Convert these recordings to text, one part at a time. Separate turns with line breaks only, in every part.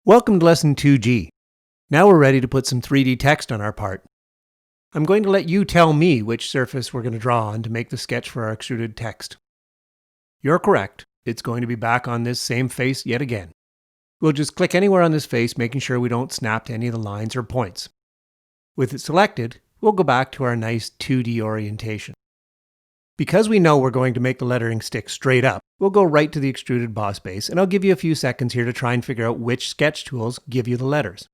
Welcome to Lesson 2G. Now we're ready to put some 3D text on our part. I'm going to let you tell me which surface we're going to draw on to make the sketch for our extruded text. You're correct. It's going to be back on this same face yet again. We'll just click anywhere on this face, making sure we don't snap to any of the lines or points. With it selected, we'll go back to our nice 2D orientation. Because we know we're going to make the lettering stick straight up, we'll go right to the extruded boss base, and I'll give you a few seconds here to try and figure out which sketch tools give you the letters.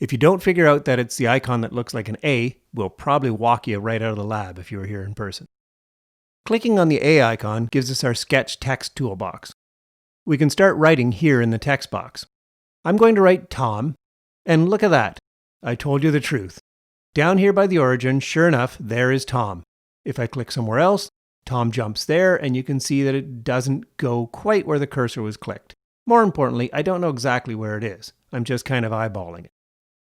If you don't figure out that it's the icon that looks like an A, we'll probably walk you right out of the lab if you were here in person. Clicking on the A icon gives us our sketch text toolbox. We can start writing here in the text box. I'm going to write Tom, and look at that. I told you the truth. Down here by the origin, sure enough, there is Tom. If I click somewhere else, Tom jumps there, and you can see that it doesn't go quite where the cursor was clicked. More importantly, I don't know exactly where it is. I'm just kind of eyeballing it.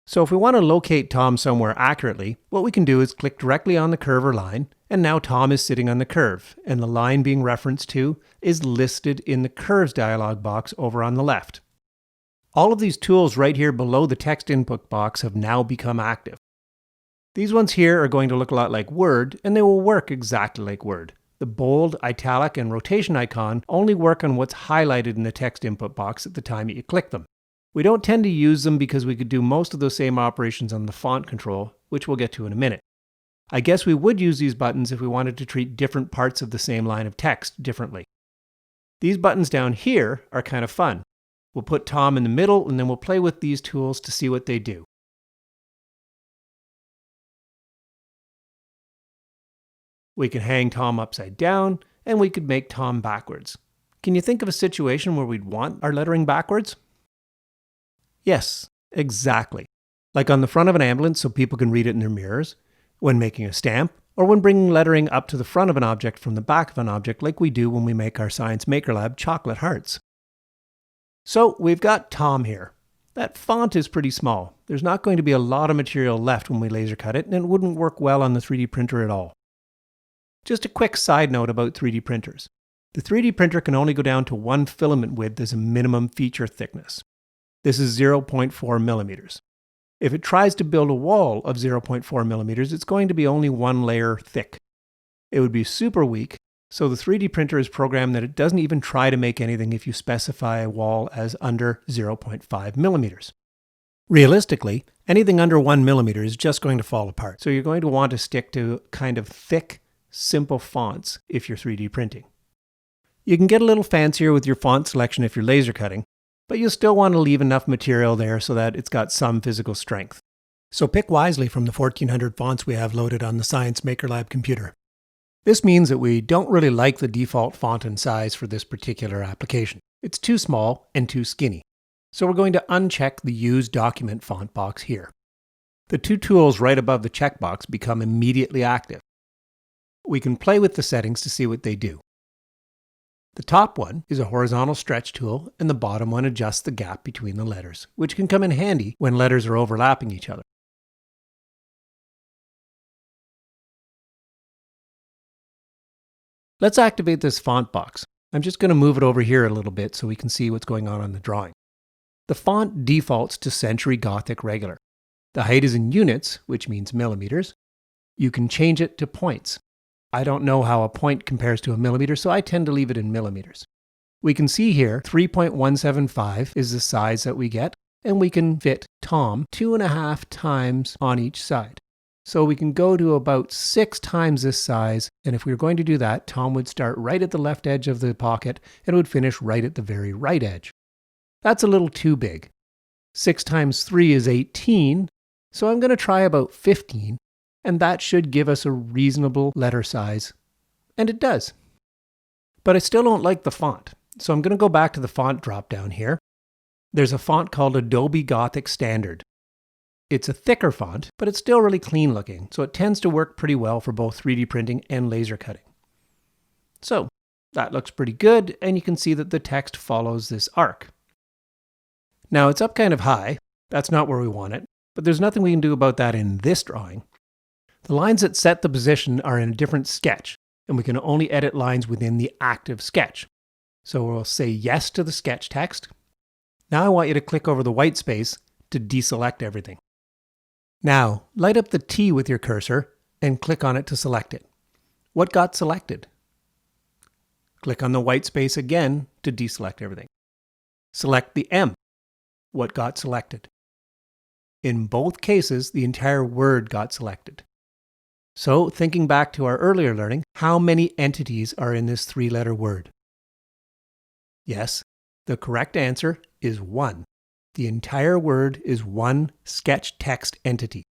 So if we want to locate Tom somewhere accurately, what we can do is click directly on the curve or line, and now Tom is sitting on the curve, and the line being referenced to is listed in the Curves dialog box over on the left. All of these tools right here below the text input box have now become active. These ones here are going to look a lot like Word, and they will work exactly like Word. The bold, italic, and rotation icon only work on what's highlighted in the text input box at the time that you click them. We don't tend to use them because we could do most of those same operations on the font control, which we'll get to in a minute. I guess we would use these buttons if we wanted to treat different parts of the same line of text differently. These buttons down here are kind of fun. We'll put Tom in the middle, and then we'll play with these tools to see what they do. We can hang Tom upside down, and we could make Tom backwards. Can you think of a situation where we'd want our lettering backwards? Yes, exactly. Like on the front of an ambulance so people can read it in their mirrors, when making a stamp, or when bringing lettering up to the front of an object from the back of an object like we do when we make our Science Maker Lab chocolate hearts. So we've got Tom here. That font is pretty small. There's not going to be a lot of material left when we laser cut it, and it wouldn't work well on the 3D printer at all. Just a quick side note about 3D printers. The 3D printer can only go down to one filament width as a minimum feature thickness. This is 0.4 millimeters. If it tries to build a wall of 0.4 millimeters, it's going to be only one layer thick. It would be super weak, so the 3D printer is programmed that it doesn't even try to make anything if you specify a wall as under 0.5 millimeters. Realistically, anything under 1 millimeter is just going to fall apart, so you're going to want to stick to kind of thick, simple fonts if you're 3D printing. You can get a little fancier with your font selection if you're laser cutting, but you'll still want to leave enough material there so that it's got some physical strength. So pick wisely from the 1400 fonts we have loaded on the Science Maker Lab computer. This means that we don't really like the default font and size for this particular application. It's too small and too skinny. So we're going to uncheck the Use Document font box here. The two tools right above the checkbox become immediately active. We can play with the settings to see what they do. The top one is a horizontal stretch tool, and the bottom one adjusts the gap between the letters, which can come in handy when letters are overlapping each other. Let's activate this font box. I'm just going to move it over here a little bit so we can see what's going on the drawing. The font defaults to Century Gothic Regular. The height is in units, which means millimeters. You can change it to points. I don't know how a point compares to a millimeter, so I tend to leave it in millimeters. We can see here 3.175 is the size that we get, and we can fit Tom 2.5 times on each side. So we can go to about 6 times this size, and if we were going to do that, Tom would start right at the left edge of the pocket and would finish right at the very right edge. That's a little too big. 6 times 3 is 18, so I'm going to try about 15. And that should give us a reasonable letter size. And it does. But I still don't like the font. So I'm going to go back to the font drop down here. There's a font called Adobe Gothic Standard. It's a thicker font, but it's still really clean looking, so it tends to work pretty well for both 3D printing and laser cutting. So that looks pretty good, and you can see that the text follows this arc. Now it's up kind of high. That's not where we want it, but there's nothing we can do about that in this drawing. The lines that set the position are in a different sketch, and we can only edit lines within the active sketch. So we'll say yes to the sketch text. Now I want you to click over the white space to deselect everything. Now, light up the T with your cursor and click on it to select it. What got selected? Click on the white space again to deselect everything. Select the M. What got selected? In both cases, the entire word got selected. So, thinking back to our earlier learning, how many entities are in this three-letter word? Yes, the correct answer is 1. The entire word is one sketch text entity.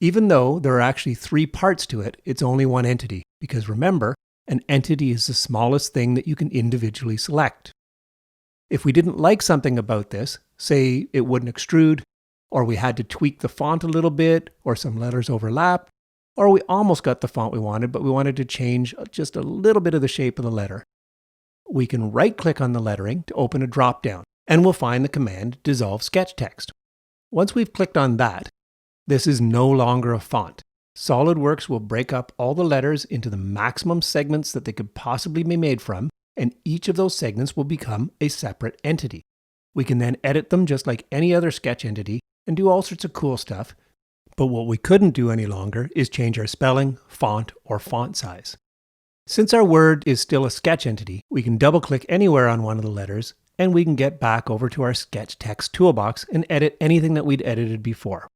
Even though there are actually 3 parts to it, it's only one entity, because remember, an entity is the smallest thing that you can individually select. If we didn't like something about this, say it wouldn't extrude, or we had to tweak the font a little bit, or some letters overlap, or we almost got the font we wanted, but we wanted to change just a little bit of the shape of the letter, we can right-click on the lettering to open a drop-down, and we'll find the command Dissolve Sketch Text. Once we've clicked on that, this is no longer a font. SolidWorks will break up all the letters into the maximum segments that they could possibly be made from, and each of those segments will become a separate entity. We can then edit them just like any other sketch entity and do all sorts of cool stuff, but what we couldn't do any longer is change our spelling, font, or font size. Since our word is still a sketch entity, we can double-click anywhere on one of the letters, and we can get back over to our sketch text toolbox and edit anything that we'd edited before.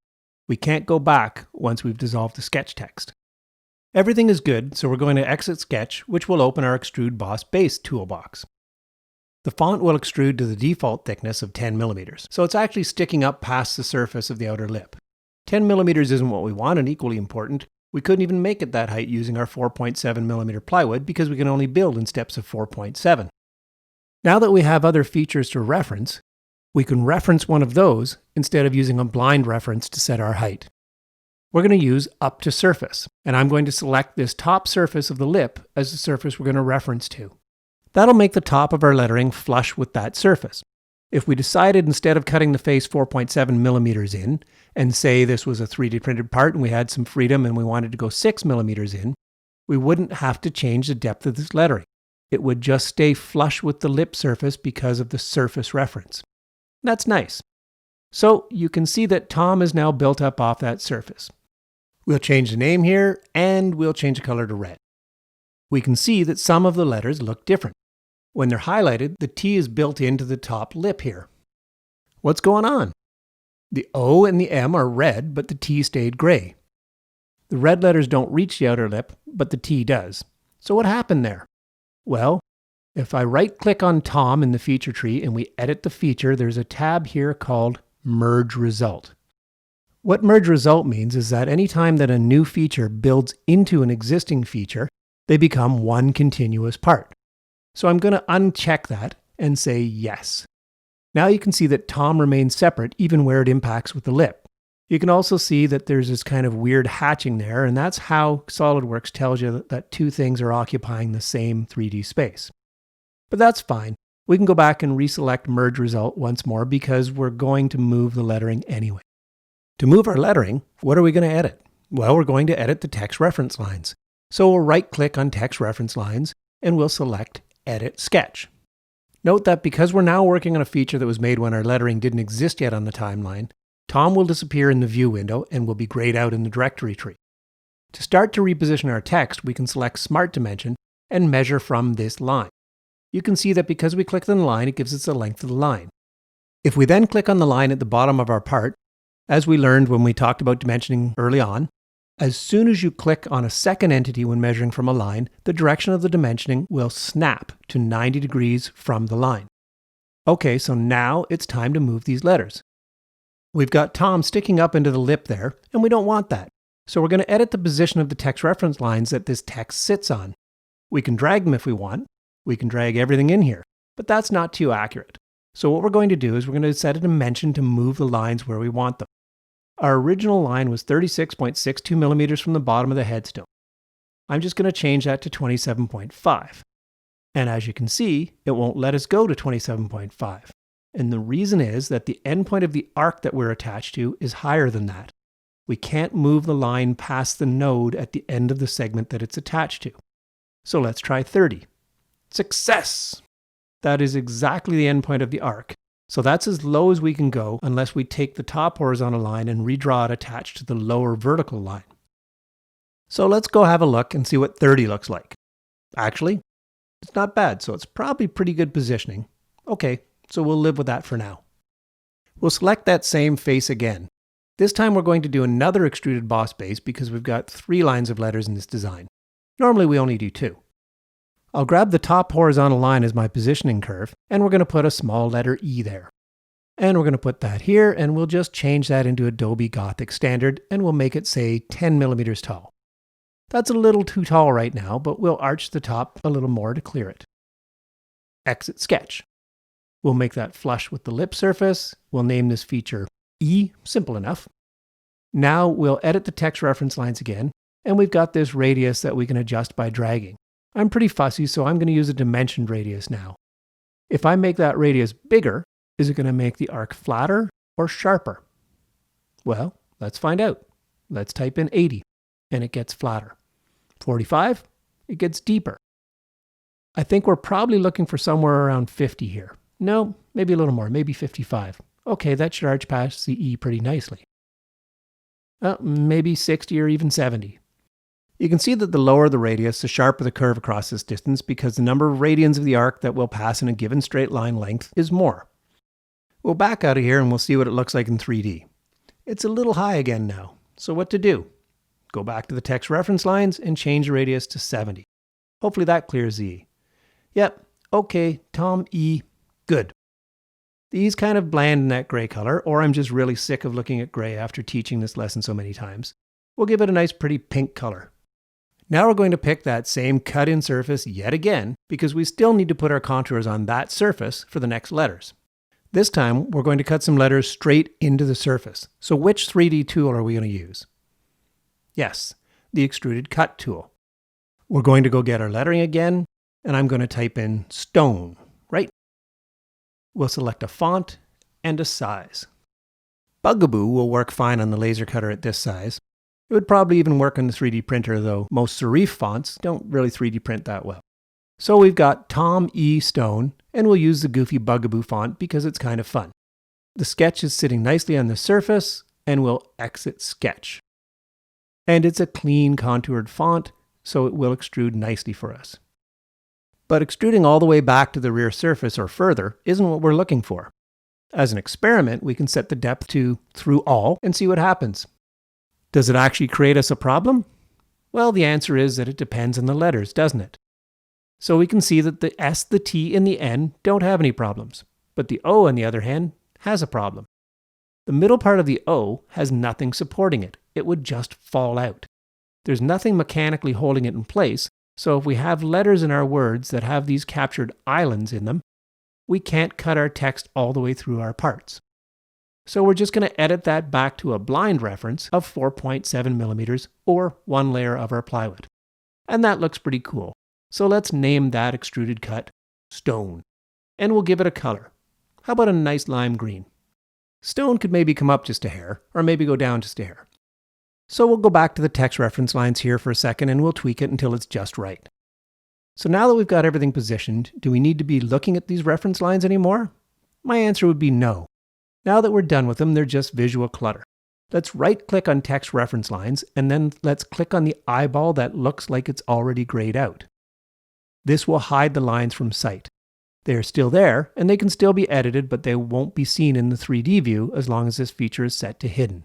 We can't go back once we've dissolved the sketch text. Everything is good, so we're going to exit Sketch, which will open our Extrude Boss Base toolbox. The font will extrude to the default thickness of 10 millimeters, so it's actually sticking up past the surface of the outer lip. 10 millimeters isn't what we want, and equally important, we couldn't even make it that height using our 4.7 millimeter plywood because we can only build in steps of 4.7. Now that we have other features to reference, we can reference one of those instead of using a blind reference to set our height. We're going to use Up to Surface, and I'm going to select this top surface of the lip as the surface we're going to reference to. That'll make the top of our lettering flush with that surface. If we decided instead of cutting the face 4.7 millimeters in, and say this was a 3D printed part and we had some freedom and we wanted to go 6 millimeters in, we wouldn't have to change the depth of this lettering. It would just stay flush with the lip surface because of the surface reference. That's nice. So you can see that Tom is now built up off that surface. We'll change the name here and we'll change the color to red. We can see that some of the letters look different. When they're highlighted, the T is built into the top lip here. What's going on? The O and the M are red, but the T stayed gray. The red letters don't reach the outer lip, but the T does. So what happened there? Well, if I right-click on Tom in the feature tree and we edit the feature, there's a tab here called Merge Result. What Merge Result means is that anytime that a new feature builds into an existing feature, they become one continuous part. So I'm going to uncheck that and say yes. Now you can see that Tom remains separate even where it impacts with the lip. You can also see that there's this kind of weird hatching there, and that's how SolidWorks tells you that two things are occupying the same 3D space. But that's fine. We can go back and reselect Merge Result once more because we're going to move the lettering anyway. To move our lettering, what are we going to edit? Well, we're going to edit the text reference lines. So we'll right-click on Text Reference Lines and we'll select Edit Sketch. Note that because we're now working on a feature that was made when our lettering didn't exist yet on the timeline, Tom will disappear in the View window and will be grayed out in the directory tree. To start to reposition our text, we can select Smart Dimension and measure from this line. You can see that because we clicked on the line, it gives us the length of the line. If we then click on the line at the bottom of our part, as we learned when we talked about dimensioning early on, as soon as you click on a second entity when measuring from a line, the direction of the dimensioning will snap to 90 degrees from the line. Okay, so now it's time to move these letters. We've got Tom sticking up into the lip there, and we don't want that. So we're going to edit the position of the text reference lines that this text sits on. We can drag them if we want. We can drag everything in here, but that's not too accurate. So what we're going to do is we're going to set a dimension to move the lines where we want them. Our original line was 36.62 millimeters from the bottom of the headstone. I'm just going to change that to 27.5. And as you can see, it won't let us go to 27.5. And the reason is that the endpoint of the arc that we're attached to is higher than that. We can't move the line past the node at the end of the segment that it's attached to. So let's try 30. Success! That is exactly the endpoint of the arc. So that's as low as we can go unless we take the top horizontal line and redraw it attached to the lower vertical line. So let's go have a look and see what 30 looks like. Actually, it's not bad, so it's probably pretty good positioning. Okay, so we'll live with that for now. We'll select that same face again. This time we're going to do another extruded boss base because we've got 3 lines of letters in this design. Normally we only do 2. I'll grab the top horizontal line as my positioning curve, and we're going to put a small letter E there. And we're going to put that here, and we'll just change that into Adobe Gothic Standard, and we'll make it, say, 10 millimeters tall. That's a little too tall right now, but we'll arch the top a little more to clear it. Exit Sketch. We'll make that flush with the lip surface. We'll name this feature E, simple enough. Now we'll edit the text reference lines again, and we've got this radius that we can adjust by dragging. I'm pretty fussy, so I'm going to use a dimensioned radius now. If I make that radius bigger, is it going to make the arc flatter or sharper? Well, let's find out. Let's type in 80, and it gets flatter. 45, it gets deeper. I think we're probably looking for somewhere around 50 here. No, maybe a little more, maybe 55. Okay, that should arch past the E pretty nicely. Maybe 60 or even 70. You can see that the lower the radius, the sharper the curve across this distance because the number of radians of the arc that will pass in a given straight line length is more. We'll back out of here and we'll see what it looks like in 3D. It's a little high again now, so what to do? Go back to the text reference lines and change the radius to 70. Hopefully that clears the E. Yep, okay, Tom E, good. The E's kind of bland in that gray color, or I'm just really sick of looking at gray after teaching this lesson so many times. We'll give it a nice pretty pink color. Now we're going to pick that same cut-in surface yet again, because we still need to put our contours on that surface for the next letters. This time, we're going to cut some letters straight into the surface. So which 3D tool are we going to use? Yes, the extruded cut tool. We're going to go get our lettering again, and I'm going to type in stone, right? We'll select a font and a size. Bugaboo will work fine on the laser cutter at this size. It would probably even work on the 3D printer, though most serif fonts don't really 3D print that well. So we've got Tom E. Stone, and we'll use the goofy Bugaboo font because it's kind of fun. The sketch is sitting nicely on the surface, and we'll exit Sketch. And it's a clean contoured font, so it will extrude nicely for us. But extruding all the way back to the rear surface or further isn't what we're looking for. As an experiment, we can set the depth to through all and see what happens. Does it actually create us a problem? Well, the answer is that it depends on the letters, doesn't it? So we can see that the S, the T, and the N don't have any problems, but the O, on the other hand, has a problem. The middle part of the O has nothing supporting it. It would just fall out. There's nothing mechanically holding it in place, so if we have letters in our words that have these captured islands in them, we can't cut our text all the way through our parts. So we're just going to edit that back to a blind reference of 4.7 millimeters or 1 layer of our plywood. And that looks pretty cool. So let's name that extruded cut Stone. And we'll give it a color. How about a nice lime green? Stone could maybe come up just a hair, or maybe go down just a hair. So we'll go back to the text reference lines here for a second and we'll tweak it until it's just right. So now that we've got everything positioned, do we need to be looking at these reference lines anymore? My answer would be no. Now that we're done with them, they're just visual clutter. Let's right-click on text reference lines, and then let's click on the eyeball that looks like it's already grayed out. This will hide the lines from sight. They are still there, and they can still be edited, but they won't be seen in the 3D view as long as this feature is set to hidden.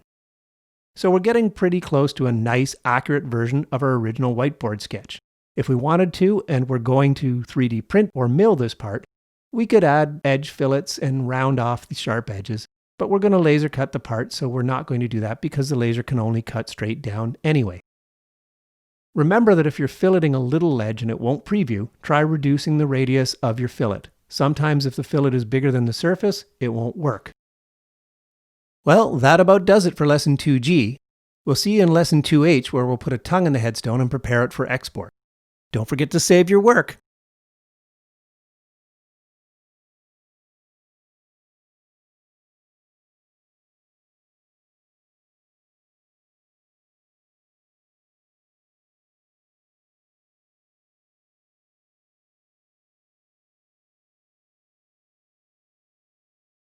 So we're getting pretty close to a nice, accurate version of our original whiteboard sketch. If we wanted to, and we're going to 3D print or mill this part, we could add edge fillets and round off the sharp edges, but we're going to laser cut the part, so we're not going to do that because the laser can only cut straight down anyway. Remember that if you're filleting a little edge and it won't preview, try reducing the radius of your fillet. Sometimes if the fillet is bigger than the surface, it won't work. Well, that about does it for Lesson 2G. We'll see you in Lesson 2H where we'll put a tongue in the headstone and prepare it for export. Don't forget to save your work.